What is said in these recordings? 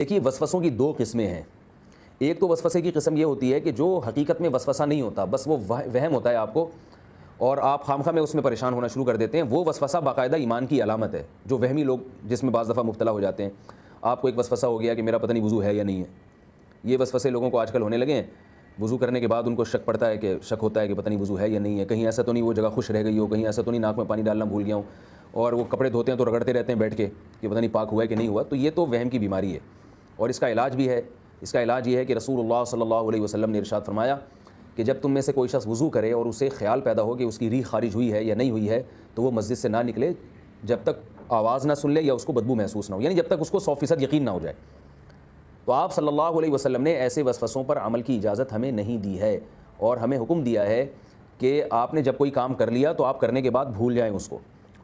دیکھیے وسوسوں کی دو قسمیں ہیں. ایک تو وسوسے کی قسم یہ ہوتی ہے کہ جو حقیقت میں وسوسہ نہیں ہوتا, بس وہ وہم ہوتا ہے آپ کو اور آپ خامخواہ میں اس میں پریشان ہونا شروع کر دیتے ہیں. وہ وسوسہ باقاعدہ ایمان کی علامت ہے, جو وہمی لوگ جس میں بعض دفعہ مبتلا ہو جاتے ہیں. آپ کو ایک وسوسہ ہو گیا کہ میرا پتہ نہیں وضو ہے یا نہیں ہے. یہ وسوسے لوگوں کو آج کل ہونے لگے ہیں. وضو کرنے کے بعد ان کو شک ہوتا ہے کہ پتہ نہیں وضو ہے یا نہیں ہے, کہیں ایسا تو نہیں وہ جگہ خوش رہ گئی ہو, کہیں ایسا تو نہیں ناک میں پانی ڈالنا بھول گیا ہوں, اور وہ کپڑے دھوتے ہیں تو رگڑتے رہتے ہیں بیٹھ کے کہ پتہ نہیں پاک ہوا ہے کہ نہیں ہوا. تو یہ تو وہم کی بیماری ہے, اور اس کا علاج بھی ہے. اس کا علاج یہ ہے کہ رسول اللہ صلی اللہ علیہ وسلم نے ارشاد فرمایا کہ جب تم میں سے کوئی شخص وضو کرے اور اسے خیال پیدا ہو کہ اس کی ریح خارج ہوئی ہے یا نہیں ہوئی ہے, تو وہ مسجد سے نہ نکلے جب تک آواز نہ سن لے یا اس کو بدبو محسوس نہ ہو, یعنی جب تک اس کو 100% یقین نہ ہو جائے. تو آپ صلی اللہ علیہ وسلم نے ایسے وسوسوں پر عمل کی اجازت ہمیں نہیں دی ہے, اور ہمیں حکم دیا ہے کہ آپ نے جب کوئی کام کر لیا تو آپ کرنے کے بعد بھول جائیں اس کو.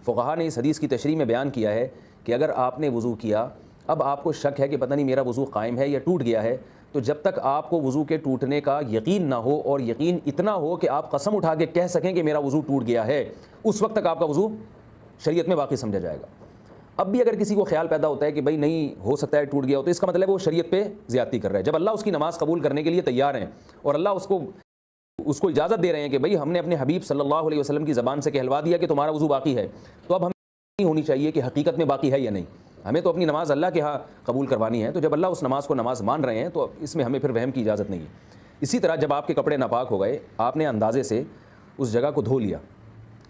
فقہاء نے اس حدیث کی تشریح میں بیان کیا ہے کہ اگر آپ نے وضو کیا, اب آپ کو شک ہے کہ پتہ نہیں میرا وضو قائم ہے یا ٹوٹ گیا ہے, تو جب تک آپ کو وضو کے ٹوٹنے کا یقین نہ ہو, اور یقین اتنا ہو کہ آپ قسم اٹھا کے کہہ سکیں کہ میرا وضو ٹوٹ گیا ہے, اس وقت تک آپ کا وضو شریعت میں باقی سمجھا جائے گا. اب بھی اگر کسی کو خیال پیدا ہوتا ہے کہ بھائی نہیں ہو سکتا ہے ٹوٹ گیا ہو, تو اس کا مطلب ہے وہ شریعت پہ زیادتی کر رہا ہے. جب اللہ اس کی نماز قبول کرنے کے لیے تیار ہیں اور اللہ اس کو اجازت دے رہے ہیں کہ بھائی ہم نے اپنے حبیب صلی اللہ علیہ وسلم کی زبان سے کہلوا دیا کہ تمہارا وضو باقی ہے, تو اب ہمیں نہیں ہونی چاہیے کہ حقیقت میں باقی ہے یا نہیں. ہمیں تو اپنی نماز اللہ کے ہاں قبول کروانی ہے. تو جب اللہ اس نماز کو نماز مان رہے ہیں تو اس میں ہمیں پھر وہم کی اجازت نہیں ہے. اسی طرح جب آپ کے کپڑے ناپاک ہو گئے, آپ نے اندازے سے اس جگہ کو دھو لیا,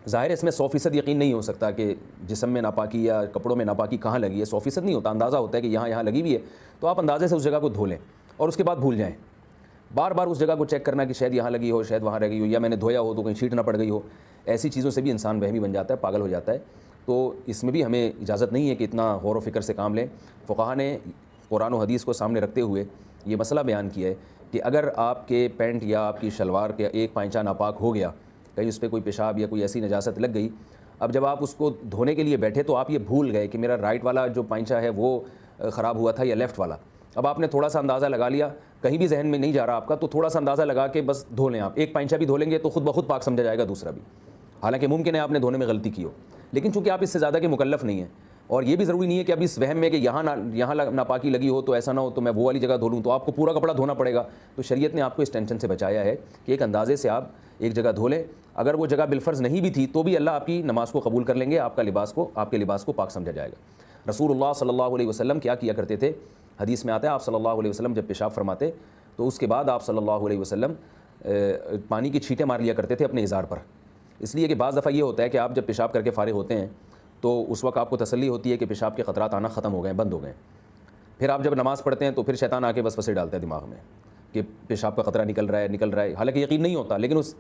ظاہر اس میں 100% یقین نہیں ہو سکتا کہ جسم میں ناپاکی یا کپڑوں میں ناپاکی کہاں لگی ہے, 100% نہیں ہوتا, اندازہ ہوتا ہے کہ یہاں لگی ہوئی ہے. تو آپ اندازے سے اس جگہ کو دھو لیں اور اس کے بعد بھول جائیں. بار بار اس جگہ کو چیک کرنا کہ شاید یہاں لگی ہو, شاید وہاں رہ گئی ہو, یا میں نے دھویا ہو تو کہیں چھیٹ نہ پڑ گئی ہو. ایسی چیزوں سے بھی انسان وہمی بن جاتا ہے, پاگل ہو جاتا ہے. تو اس میں بھی ہمیں اجازت نہیں ہے کہ اتنا غور و فکر سے کام لیں. فقہاء نے قرآن و حدیث کو سامنے رکھتے ہوئے یہ مسئلہ بیان کیا ہے کہ اگر آپ کے پینٹ یا آپ کی شلوار کے ایک پائنچہ ناپاک ہو گیا, کہیں اس پہ کوئی پیشاب یا کوئی ایسی نجاست لگ گئی, اب جب آپ اس کو دھونے کے لیے بیٹھے تو آپ یہ بھول گئے کہ میرا رائٹ والا جو پائنچہ ہے وہ خراب ہوا تھا یا لیفٹ والا. اب آپ نے تھوڑا سا اندازہ لگا لیا, کہیں بھی ذہن میں نہیں جا رہا آپ کا, تو تھوڑا سا اندازہ لگا کے بس دھو لیں. آپ ایک پائنچہ بھی دھو لیں گے تو خود بخود پاک سمجھا جائے گا دوسرا بھی, حالانکہ ممکن ہے آپ نے دھونے میں غلطی کی ہو, لیکن چونکہ آپ اس سے زیادہ کے مکلف نہیں ہیں. اور یہ بھی ضروری نہیں ہے کہ اب اس وہم میں کہ یہاں ناپاکی لگی ہو تو ایسا نہ ہو تو میں وہ والی جگہ دھو لوں, تو آپ کو پورا کپڑا دھونا پڑے گا. تو شریعت نے آپ کو اس ٹینشن سے بچایا ہے کہ ایک اندازے سے آپ ایک جگہ دھو لیں. اگر وہ جگہ بالفرض نہیں بھی تھی تو بھی اللہ آپ کی نماز کو قبول کر لیں گے, آپ کے لباس کو پاک سمجھا جائے گا. رسول اللہ صلی اللہ علیہ وسلم کیا کیا کرتے تھے, حدیث میں آتا ہے آپ صلی اللہ علیہ وسلم جب پیشاب فرماتے تو اس کے بعد آپ صلی اللہ علیہ وسلم پانی کی چھینٹیں مار لیا کرتے تھے اپنے ازار پر. اس لیے کہ بعض دفعہ یہ ہوتا ہے کہ آپ جب پیشاب کر کے فارغ ہوتے ہیں تو اس وقت آپ کو تسلی ہوتی ہے کہ پیشاب کے قطرات آنا ختم ہو گئے, بند ہو گئے. پھر آپ جب نماز پڑھتے ہیں تو پھر شیطان آ کے وسوسے ڈالتا ہے دماغ میں کہ پیشاب کا قطرہ نکل رہا ہے, حالانکہ یقین نہیں ہوتا, لیکن اس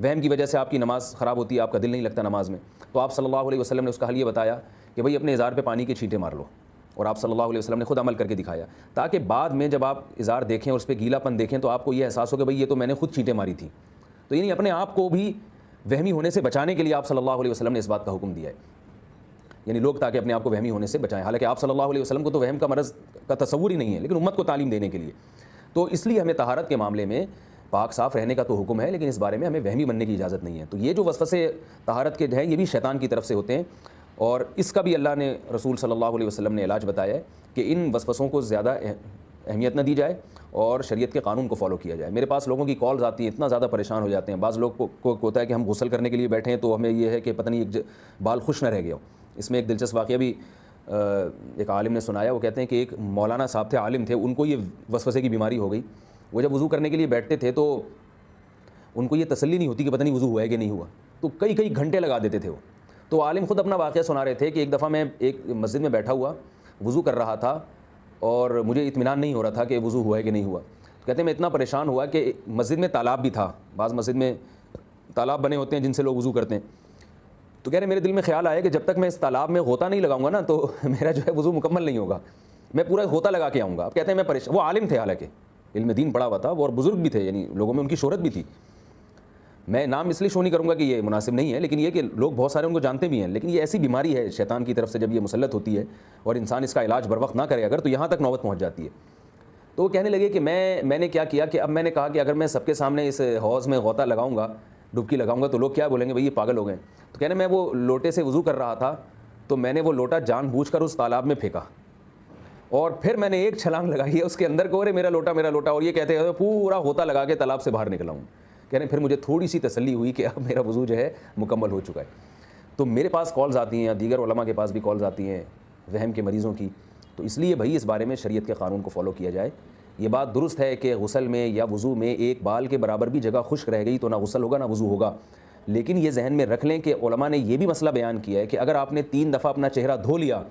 وہم کی وجہ سے آپ کی نماز خراب ہوتی ہے, آپ کا دل نہیں لگتا نماز میں. تو آپ صلی اللہ علیہ وسلم نے اس کا حل یہ بتایا کہ بھئی اپنے ازار پہ پانی کی چھینٹیں مار لو, اور آپ صلی اللہ علیہ وسلم نے خود عمل کر کے دکھایا, تاکہ بعد میں جب آپ ازار دیکھیں اور اس پہ گیلا پن دیکھیں تو آپ کو یہ احساس ہو کہ بھئی یہ تو میں نے خود چھینٹیں ماری تھیں. تو یعنی اپنے آپ کو بھی وہمی ہونے سے بچانے کے لیے آپ صلی اللہ علیہ وسلم نے اس بات کا حکم دیا ہے, یعنی لوگ تاکہ اپنے آپ کو وہمی ہونے سے بچائیں. حالانکہ آپ صلی اللہ علیہ وسلم کو تو وہم کا مرض کا تصور ہی نہیں ہے, لیکن امت کو تعلیم دینے کے لیے. تو اس لیے ہمیں طہارت کے معاملے میں پاک صاف رہنے کا تو حکم ہے, لیکن اس بارے میں ہمیں وہمی بننے کی اجازت نہیں ہے. تو یہ جو وسوسے طہارت کے ہیں یہ بھی شیطان کی طرف سے ہوتے ہیں, اور اس کا بھی اللہ نے رسول صلی اللہ علیہ وسلم نے علاج بتایا ہے کہ ان وسوسوں کو زیادہ اہمیت نہ دی جائے اور شریعت کے قانون کو فالو کیا جائے. میرے پاس لوگوں کی کالز آتی ہیں, اتنا زیادہ پریشان ہو جاتے ہیں. بعض لوگ کو ہوتا ہے کہ ہم غسل کرنے کے لیے بیٹھے ہیں تو ہمیں یہ ہے کہ پتہ نہیں ایک بال خوش نہ رہ گیا ہو. اس میں ایک دلچسپ واقعہ بھی ایک عالم نے سنایا. وہ کہتے ہیں کہ ایک مولانا صاحب تھے, عالم تھے, ان کو یہ وسوسے کی بیماری ہو گئی. وہ جب وضو کرنے کے لیے بیٹھتے تھے تو ان کو یہ تسلی نہیں ہوتی کہ پتہ نہیں وضو ہوا ہے کہ نہیں ہوا, تو کئی گھنٹے لگا دیتے تھے وہ. تو عالم خود اپنا واقعہ سنا رہے تھے کہ ایک دفعہ میں ایک مسجد میں بیٹھا ہوا وضو کر رہا تھا اور مجھے اطمینان نہیں ہو رہا تھا کہ وضو ہوا ہے کہ نہیں ہوا. کہتے ہیں میں اتنا پریشان ہوا کہ مسجد میں تالاب بھی تھا, بعض مسجد میں تالاب بنے ہوتے ہیں جن سے لوگ وضو کرتے ہیں. تو کہہ رہے میرے دل میں خیال آیا کہ جب تک میں اس تالاب میں غوطہ نہیں لگاؤں گا نا تو میرا جو ہے وضو مکمل نہیں ہوگا, میں پورا غوطہ لگا کے آؤں گا. اب کہتے ہیں میں وہ عالم تھے, حالانکہ علم دین پڑھا ہوا تھا وہ, اور بزرگ بھی تھے, یعنی لوگوں میں ان کی شہرت بھی تھی. میں نام اس لیے شو نہیں کروں گا کہ یہ مناسب نہیں ہے, لیکن یہ کہ لوگ بہت سارے ان کو جانتے بھی ہیں. لیکن یہ ایسی بیماری ہے شیطان کی طرف سے, جب یہ مسلط ہوتی ہے اور انسان اس کا علاج بر وقت نہ کرے اگر, تو یہاں تک نوبت پہنچ جاتی ہے. تو وہ کہنے لگے کہ میں نے کیا کیا کہ اب میں نے کہا کہ اگر میں سب کے سامنے اس حوض میں غوطہ لگاؤں گا, ڈبکی لگاؤں گا, تو لوگ کیا بولیں گے, بھئی یہ پاگل ہو گئے. تو کہنے میں وہ لوٹے سے وضو کر رہا تھا تو میں نے وہ لوٹا جان بوجھ کر اس تالاب میں پھینکا, اور پھر میں نے ایک چھلانگ لگائی ہے اس کے اندر کو، ارے میرا لوٹا، اور یہ کہتے ہیں پورا ہوتا لگا کے تالاب سے باہر نکلا ہوں. کہہ رہے ہیں پھر مجھے تھوڑی سی تسلی ہوئی کہ اب میرا وضو جو ہے مکمل ہو چکا ہے. تو میرے پاس کالز آتی ہیں یا دیگر علماء کے پاس بھی کالز آتی ہیں وہم کے مریضوں کی. تو اس لیے بھائی اس بارے میں شریعت کے قانون کو فالو کیا جائے. یہ بات درست ہے کہ غسل میں یا وضو میں ایک بال کے برابر بھی جگہ خشک رہ گئی تو نہ غسل ہوگا نہ وضو ہوگا. لیکن یہ ذہن میں رکھ لیں کہ علماء نے یہ بھی مسئلہ بیان کیا ہے کہ اگر آپ نے 3 دفعہ اپنا چہرہ دھو لیا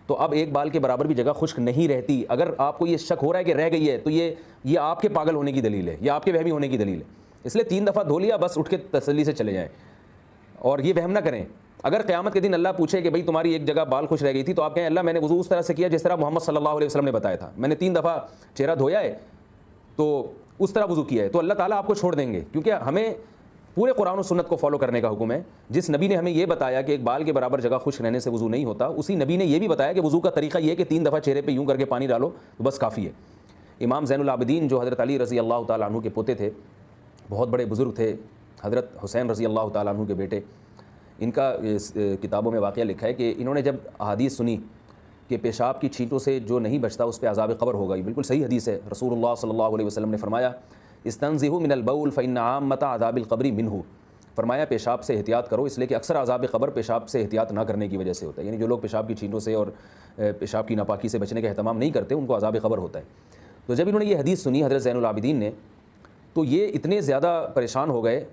تو اب ایک بال کے برابر بھی جگہ خشک نہیں رہتی. اگر آپ کو یہ شک ہو رہا ہے کہ رہ گئی ہے تو یہ آپ کے پاگل ہونے کی دلیل ہے یا آپ کے وہمی ہونے کی دلیل ہے. اس لیے 3 دفعہ دھو لیا بس اٹھ کے تسلی سے چلے جائیں اور یہ وہم نہ کریں. اگر قیامت کے دن اللہ پوچھے کہ بھئی تمہاری ایک جگہ بال خشک رہ گئی تھی تو آپ کہیں اللہ میں نے وضو اس طرح سے کیا جس طرح محمد صلی اللہ علیہ وسلم نے بتایا تھا, میں نے 3 دفعہ چہرہ دھویا ہے تو اس طرح وضو کیا ہے. تو اللہ تعالیٰ آپ کو چھوڑ دیں گے, کیونکہ ہمیں پورے قرآن و سنت کو فالو کرنے کا حکم ہے. جس نبی نے ہمیں یہ بتایا کہ ایک بال کے برابر جگہ خشک رہنے سے وضو نہیں ہوتا, اسی نبی نے یہ بھی بتایا کہ وضو کا طریقہ یہ ہے کہ 3 دفعہ چہرے پہ یوں کر کے پانی ڈالو تو بس کافی ہے. امام زین العابدین جو حضرت علی رضی اللہ تعالیٰ عنہ کے پوتے تھے, بہت بڑے بزرگ تھے, حضرت حسین رضی اللہ تعالیٰ عنہ کے بیٹے, ان کا کتابوں میں واقعہ لکھا ہے کہ انہوں نے جب احادیث سنی کہ پیشاب کی چھینٹوں سے جو نہیں بچتا اس پہ عذاب قبر ہوگا, یہ بالکل صحیح حدیث ہے. رسول اللہ صلی اللہ علیہ وسلم نے فرمایا استنزہوا من البول فإن عامۃ عذاب القبر منہ, فرمایا پیشاب سے احتیاط کرو اس لیے کہ اکثر عذاب قبر پیشاب سے احتیاط نہ کرنے کی وجہ سے ہوتا ہے. یعنی جو لوگ پیشاب کی چھینٹوں سے اور پیشاب کی ناپاکی سے بچنے کا اہتمام نہیں کرتے ان کو عذاب قبر ہوتا ہے. تو جب انہوں نے یہ حدیث سنی حضرت زین العابدین نے, تو یہ اتنے زیادہ پریشان ہو گئے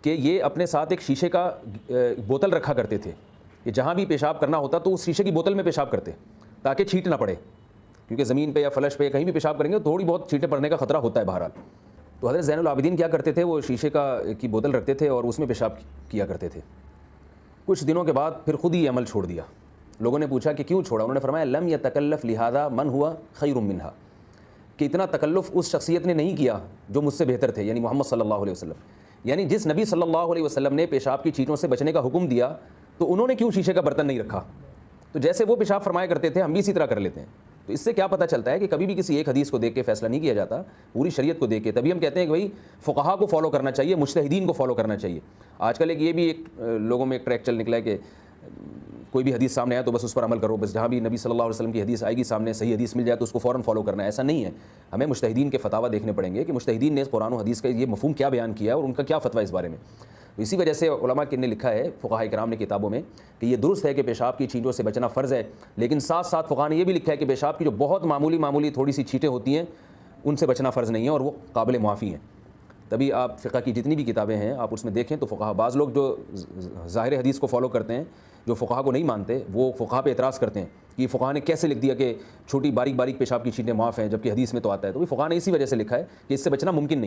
کہ یہ اپنے ساتھ ایک شیشے کا بوتل رکھا کرتے تھے کہ جہاں بھی پیشاب کرنا ہوتا تو اس شیشے کی بوتل میں پیشاب کرتے تاکہ چھینٹ نہ پڑے, کیونکہ زمین پہ یا فلش پہ کہیں بھی پیشاب کریں گے تو تھوڑی بہت چھینٹیں پڑنے کا خطرہ ہوتا ہے بہرحال. تو حضرت زین العابدین کیا کرتے تھے, وہ شیشے کی بوتل رکھتے تھے اور اس میں پیشاب کیا کرتے تھے. کچھ دنوں کے بعد پھر خود ہی عمل چھوڑ دیا. لوگوں نے پوچھا کہ کیوں چھوڑا, انہوں نے فرمایا لم یتکلف لہذا من ہوا خیر منہا, کہ اتنا تکلف اس شخصیت نے نہیں کیا جو مجھ سے بہتر تھے, یعنی محمد صلی اللہ علیہ وسلم. یعنی جس نبی صلی اللہ علیہ وسلم نے پیشاب کی چھینٹوں سے بچنے کا حکم دیا تو انہوں نے کیوں شیشے کا برتن نہیں رکھا. تو جیسے وہ پیشاب فرمایا کرتے تھے ہم بھی اسی طرح کر لیتے ہیں. تو اس سے کیا پتہ چلتا ہے کہ کبھی بھی کسی ایک حدیث کو دیکھ کے فیصلہ نہیں کیا جاتا, پوری شریعت کو دیکھ کے. تبھی ہم کہتے ہیں کہ بھائی فقہا کو فالو کرنا چاہیے, مجتہدین کو فالو کرنا چاہیے. آج کل یہ بھی ایک لوگوں میں ایک ٹریک چل نکلا ہے کہ کوئی بھی حدیث سامنے آیا تو بس اس پر عمل کرو, بس جہاں بھی نبی صلی اللہ علیہ وسلم کی حدیث آئے گی سامنے, صحیح حدیث مل جائے تو اس کو فوراً فالو کرنا ہے. ایسا نہیں ہے. ہمیں مجتہدین کے فتاوی دیکھنے پڑیں گے کہ مجتہدین نے قرآن و حدیث کا یہ مفہوم کیا بیان کیا ہے اور ان کا کیا فتویٰ اس بارے میں. اسی وجہ سے علماء نے لکھا ہے, فقہاء کرام نے کتابوں میں, کہ یہ درست ہے کہ پیشاب کی چھینٹوں سے بچنا فرض ہے, لیکن ساتھ ساتھ فقہاء نے یہ بھی لکھا ہے کہ پیشاب کی جو بہت معمولی تھوڑی سی چھینٹیں ہوتی ہیں ان سے بچنا فرض نہیں ہے اور وہ قابل معافی ہیں. تبھی آپ فقہ کی جتنی بھی کتابیں ہیں آپ اس میں دیکھیں تو فقہاء, بعض لوگ جو ظاہر حدیث کو فالو کرتے ہیں, جو فقہاء کو نہیں مانتے, وہ فقہاء پہ اعتراض کرتے ہیں کہ فقہاء نے کیسے لکھ دیا کہ چھوٹی باریک پیشاب کی چھینٹیں معاف ہیں جبکہ حدیث میں تو آتا ہے. تو فقہاء نے اسی وجہ سے لکھا ہے کہ اس سے بچنا ممکن نہیں.